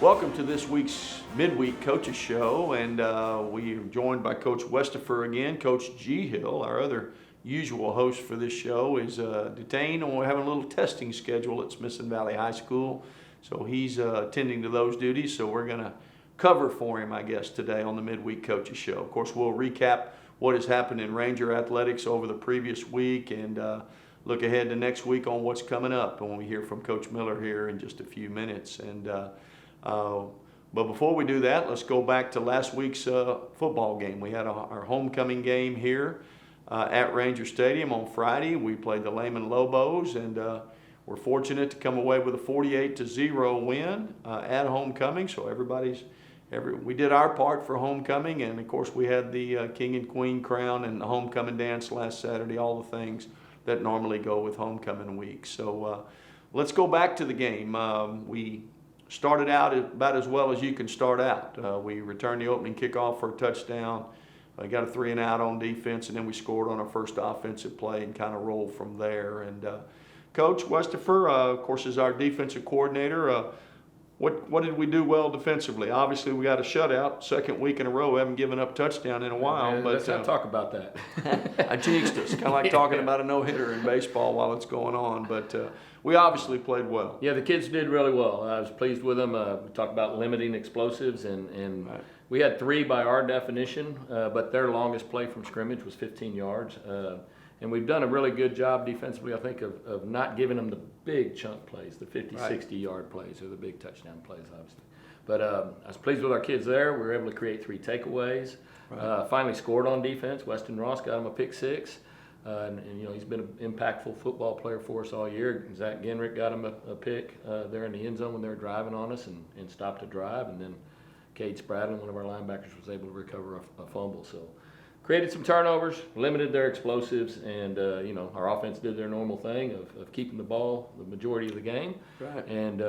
Welcome to this week's Midweek Coaches Show, and we are joined by Coach Westifer again. Coach G. Hill, our other usual host for this show, is detained, and we're having a little testing schedule at Smithson Valley High School, so he's attending to those duties, so we're going to cover for him, I guess, today on the Midweek Coaches Show. Of course, we'll recap what has happened in Ranger athletics over the previous week and look ahead to next week on what's coming up when we hear from Coach Miller here in just a few minutes. But before we do that, let's go back to last week's football game. We had our homecoming game here at Ranger Stadium on Friday. We played the Lehman Lobos, and we're fortunate to come away with a 48-0 win at homecoming. So we did our part for homecoming, and of course we had the King and Queen crown and the homecoming dance last Saturday, all the things that normally go with homecoming week. So let's go back to the game. We started out about as well as you can start out. We returned the opening kickoff for a touchdown. Got a 3-and-out on defense, and then we scored on our first offensive play and kind of rolled from there. And Coach Westifer, of course, is our defensive coordinator. What did we do well defensively? Obviously, we got a shutout, second week in a row. We haven't given up a touchdown in a while. Yeah, but let's not talk about that. I jinxed us. Kind of like talking about a no-hitter in baseball while it's going on. But we obviously played well. Yeah, the kids did really well. I was pleased with them. We talked about limiting explosives, and Right. we had 3 by our definition, but their longest play from scrimmage was 15 yards. And we've done a really good job defensively, I think, of not giving them the big chunk plays, the 50, Right. 60-yard plays, or the big touchdown plays, obviously. But I was pleased with our kids there. We were able to create 3 takeaways. Right. Finally scored on defense. Weston Ross got him a pick 6. And you know, he's been an impactful football player for us all year. Zach Genrick got him a pick there in the end zone when they were driving on us and stopped the drive. And then Cade Spradlin, one of our linebackers, was able to recover a fumble. So created some turnovers, limited their explosives, and you know, our offense did their normal thing of keeping the ball the majority of the game. Right. And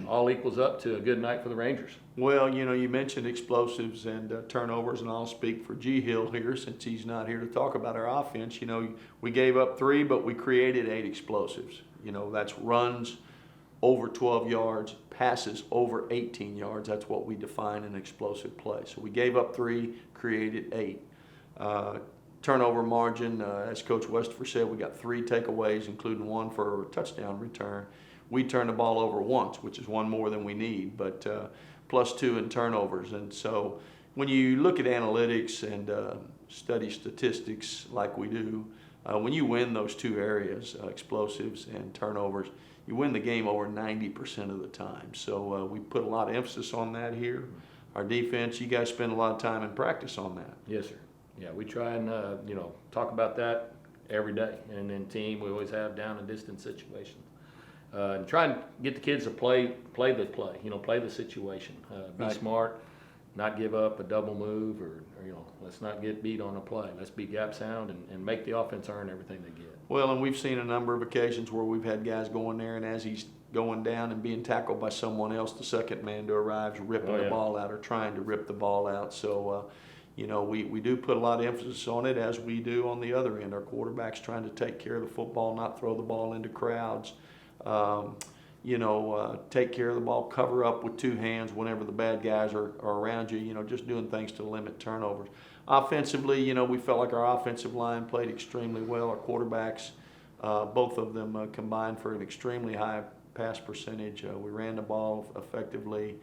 all equals up to a good night for the Rangers. Well, you know, you mentioned explosives and turnovers, and I'll speak for G. Hill here since he's not here to talk about our offense. You know, we gave up 3, but we created 8 explosives. You know, that's runs over 12 yards, passes over 18 yards. That's what we define an explosive play. So we gave up 3, created 8. Turnover margin, as Coach Westifer said, we got 3 takeaways, including 1 for a touchdown return. We turned the ball over once, which is 1 more than we need, but +2 in turnovers. And so when you look at analytics and study statistics like we do, when you win those 2 areas, explosives and turnovers, you win the game over 90% of the time. So we put a lot of emphasis on that here. Our defense, you guys spend a lot of time in practice on that. Yes, sir. Yeah, we try and you know, talk about that every day. And then team, we always have down and distance situations. And try and get the kids to play the play, you know, play the situation. Be Right. smart, not give up a double move, or you know, let's not get beat on a play. Let's be gap sound and make the offense earn everything they get. Well, and we've seen a number of occasions where we've had guys going there, and as he's going down and being tackled by someone else, the second man to arrive is ripping the ball out or trying to rip the ball out. So, you know, we do put a lot of emphasis on it, as we do on the other end. Our quarterback's trying to take care of the football, not throw the ball into crowds. You know, take care of the ball, cover up with 2 hands whenever the bad guys are around you, you know, just doing things to limit turnovers. Offensively, you know, we felt like our offensive line played extremely well. Our quarterbacks, both of them combined for an extremely high pass percentage. We ran the ball effectively.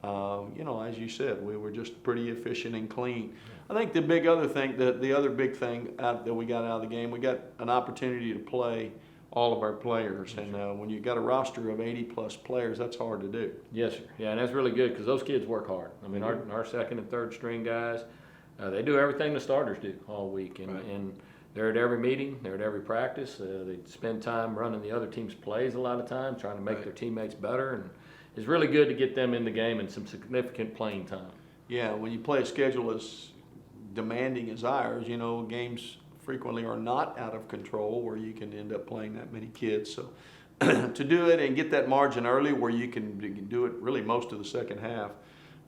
You know, as you said, we were just pretty efficient and clean. I think the big other thing, the other big thing that we got out of the game, we got an opportunity to play all of our players. And when you got a roster of 80-plus players, that's hard to do. Yes, sir. Yeah, and that's really good because those kids work hard. I mean, our second and third string guys, they do everything the starters do all week. And they're at every meeting, they're at every practice. They spend time running the other team's plays a lot of time, trying to make their teammates better. And it's really good to get them in the game and some significant playing time. Yeah, when you play a schedule as demanding as ours, you know, games frequently are not out of control where you can end up playing that many kids. So to do it and get that margin early where you can do it really most of the second half,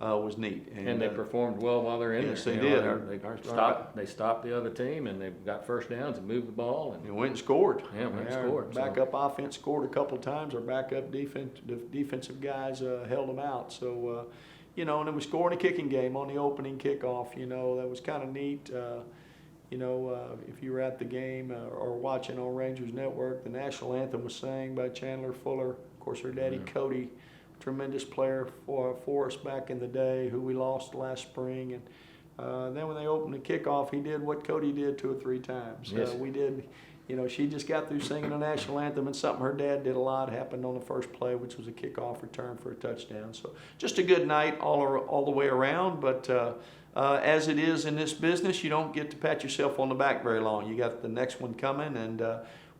was neat. And they performed well while they're in yes, there. they did. They stopped the other team, and they got first downs and moved the ball. And They went and scored. Yeah, went and Our scored. Backup offense scored a couple of times. Our backup defensive guys held them out. So, and then we scored a kicking game on the opening kickoff. That was kind of neat. If you were at the game or watching on Rangers Network, the national anthem was sang by Chandler Fuller. Of course, her daddy, Cody, tremendous player for us back in the day, who we lost last spring. And then when they opened the kickoff, he did what Cody did 2 or 3 times. Yes. We did, she just got through singing the national anthem, and something her dad did a lot happened on the first play, which was a kickoff return for a touchdown. So just a good night all the way around. But as it is in this business, you don't get to pat yourself on the back very long. You got the next one coming, and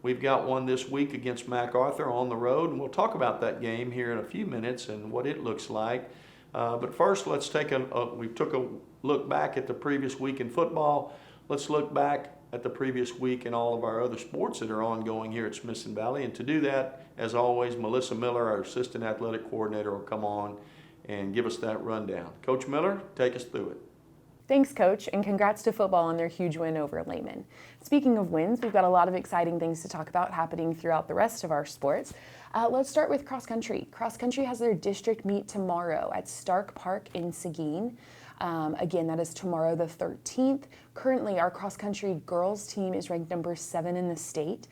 we've got one this week against MacArthur on the road, and we'll talk about that game here in a few minutes and what it looks like. But first, let's we took a look back at the previous week in football. Let's look back at the previous week in all of our other sports that are ongoing here at Smithson Valley. And to do that, as always, Melissa Miller, our assistant athletic coordinator, will come on and give us that rundown. Coach Miller, take us through it. Thanks, Coach, and congrats to football on their huge win over Lehman. Speaking of wins, we've got a lot of exciting things to talk about happening throughout the rest of our sports. Let's start with cross country. Cross country has their district meet tomorrow at Stark Park in Seguin. Again, that is tomorrow the 13th. Currently, our cross country girls team is ranked number 7 in the state.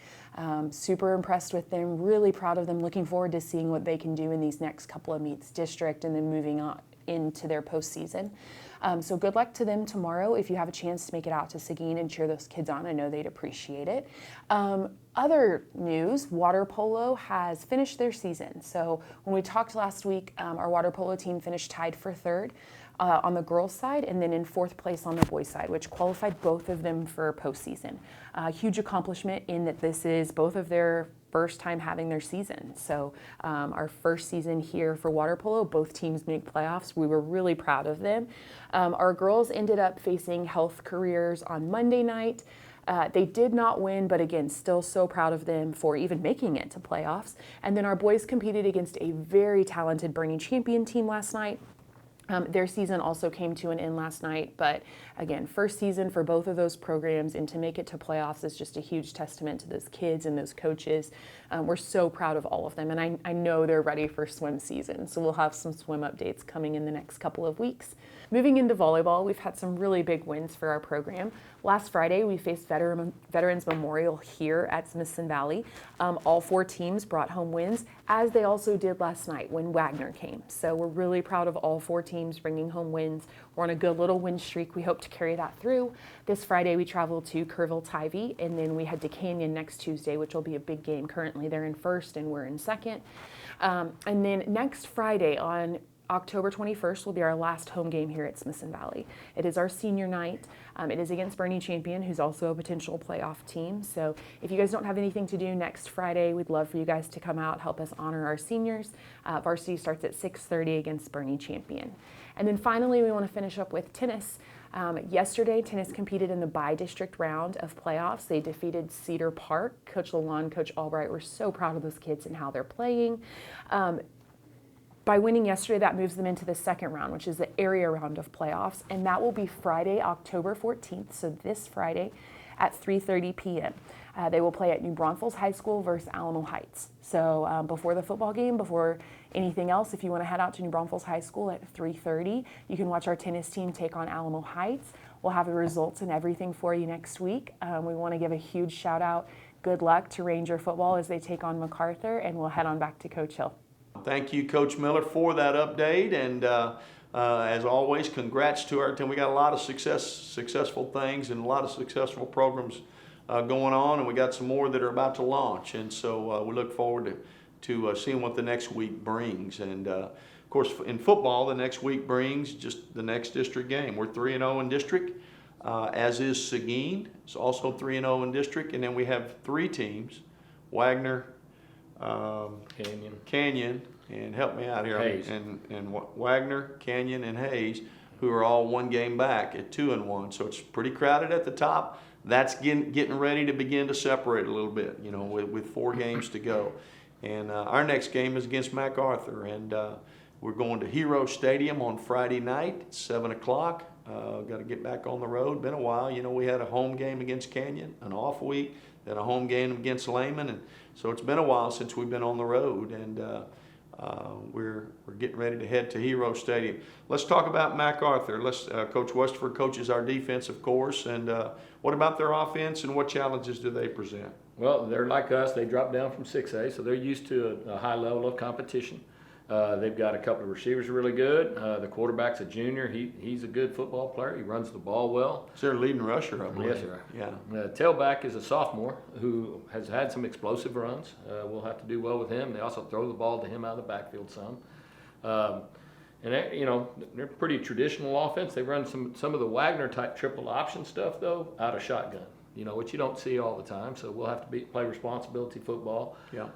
Super impressed with them, really proud of them, looking forward to seeing what they can do in these next couple of meets, district and then moving on into their postseason. So good luck to them tomorrow. If you have a chance to make it out to Seguin and cheer those kids on, I know they'd appreciate it. Other news, water polo has finished their season. So when we talked last week, our water polo team finished tied for 3rd on the girls' side, and then in 4th place on the boys' side, which qualified both of them for postseason. Huge accomplishment in that this is both of their first time having their season. So our first season here for water polo, both teams make playoffs. We were really proud of them. Our girls ended up facing Health Careers on Monday night. They did not win, but again, still so proud of them for even making it to playoffs. And then our boys competed against a very talented Bernie Champion team last night. Their season also came to an end last night, but again, first season for both of those programs, and to make it to playoffs is just a huge testament to those kids and those coaches. We're so proud of all of them, and I know they're ready for swim season, so we'll have some swim updates coming in the next couple of weeks. Moving into volleyball, we've had some really big wins for our program. Last Friday, we faced Veterans Memorial here at Smithson Valley. All 4 teams brought home wins, as they also did last night when Wagner came. So we're really proud of all 4 teams bringing home wins. We're on a good little win streak. We hope to carry that through. This Friday, we travel to Kerrville-Tivy, and then we head to Canyon next Tuesday, which will be a big game. Currently, they're in 1st, and we're in 2nd. And then next Friday on October 21st will be our last home game here at Smithson Valley. It is our senior night. It is against Bernie Champion, who's also a potential playoff team. So if you guys don't have anything to do next Friday, we'd love for you guys to come out, help us honor our seniors. Varsity starts at 6:30 against Bernie Champion. And then finally, we want to finish up with tennis. Yesterday, tennis competed in the bi-district round of playoffs. They defeated Cedar Park. Coach Lalonde, Coach Albright, we're so proud of those kids and how they're playing. By winning yesterday, that moves them into the 2nd round, which is the area round of playoffs, and that will be Friday, October 14th, so this Friday at 3:30 p.m. They will play at New Braunfels High School versus Alamo Heights. So before the football game, before anything else, if you want to head out to New Braunfels High School at 3:30, you can watch our tennis team take on Alamo Heights. We'll have the results and everything for you next week. We want to give a huge shout out, good luck to Ranger football as they take on MacArthur, and we'll head on back to Coach Hill. Thank you, Coach Miller, for that update, and as always, congrats to our team. We got a lot of successful things and a lot of successful programs going on, and we got some more that are about to launch, and so we look forward to seeing what the next week brings. And of course, in football, the next week brings just the next district game. We're 3-0 in district, as is Seguin. It's also 3-0 in district, and then we have 3 teams: Wagner, Canyon, and help me out here, Hayes. and Wagner, Canyon, and Hayes, who are all 1 game back at 2-1. So it's pretty crowded at the top. That's getting ready to begin to separate a little bit, with 4 games to go. And our next game is against MacArthur, and We're going to Hero Stadium on Friday night, 7 o'clock. Got to get back on the road. Been a while. You know, we had a home game against Canyon, an off week, then a home game against Lehman, and so it's been a while since we've been on the road, and we're getting ready to head to Hero Stadium. Let's talk about MacArthur. Coach Westerford coaches our defense, of course, and what about their offense and what challenges do they present? Well, they're like us. They dropped down from 6A, so they're used to a high level of competition. They've got a couple of receivers really good. The quarterback's a junior. He's a good football player. He runs the ball well. It's their leading rusher, I believe. Yes, sir. Yeah. Tailback is a sophomore who has had some explosive runs. We'll have to do well with him. They also throw the ball to him out of the backfield some. And they're pretty traditional offense. They run some of the Wagner type triple option stuff though out of shotgun. Which you don't see all the time. So we'll have to play responsibility football. Yeah.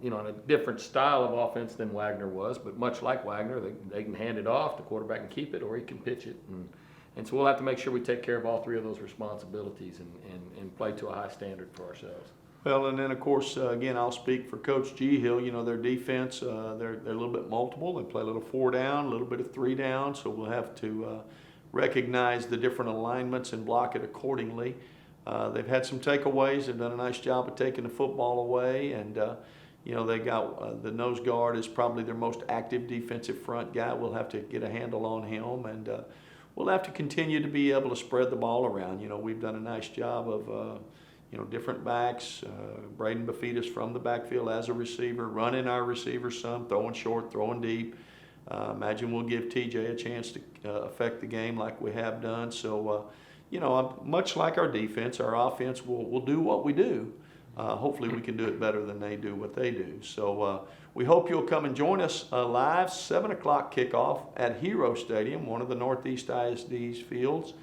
In a different style of offense than Wagner was, but much like Wagner, they can hand it off. The quarterback can keep it, or he can pitch it, and so we'll have to make sure we take care of all three of those responsibilities and play to a high standard for ourselves. Well, and then of course, again, I'll speak for Coach G. Hill. Their defense, they're a little bit multiple. They play a little 4 down, a little bit of 3 down. So we'll have to recognize the different alignments and block it accordingly. They've had some takeaways. They've done a nice job of taking the football away, and they got the nose guard is probably their most active defensive front guy. We'll have to get a handle on him, and we'll have to continue to be able to spread the ball around. We've done a nice job of different backs. Braden Buffetus from the backfield as a receiver, running our receivers some, throwing short, throwing deep. Imagine we'll give TJ a chance to affect the game like we have done. So. Much like our defense, our offense will do what we do. Hopefully we can do it better than they do what they do. So we hope you'll come and join us live, 7 o'clock kickoff at Hero Stadium, one of the Northeast ISD's fields.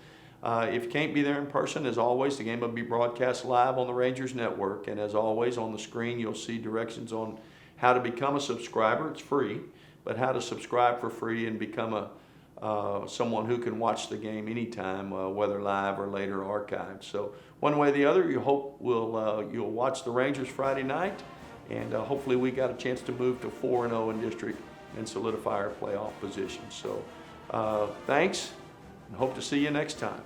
If you can't be there in person, as always, the game will be broadcast live on the Rangers Network. And as always, on the screen, you'll see directions on how to become a subscriber. It's free, but how to subscribe for free and become someone who can watch the game anytime, whether live or later archived. So one way or the other, you hope you'll watch the Rangers Friday night, and hopefully we got a chance to move to 4-0 in district and solidify our playoff position. So thanks, and hope to see you next time.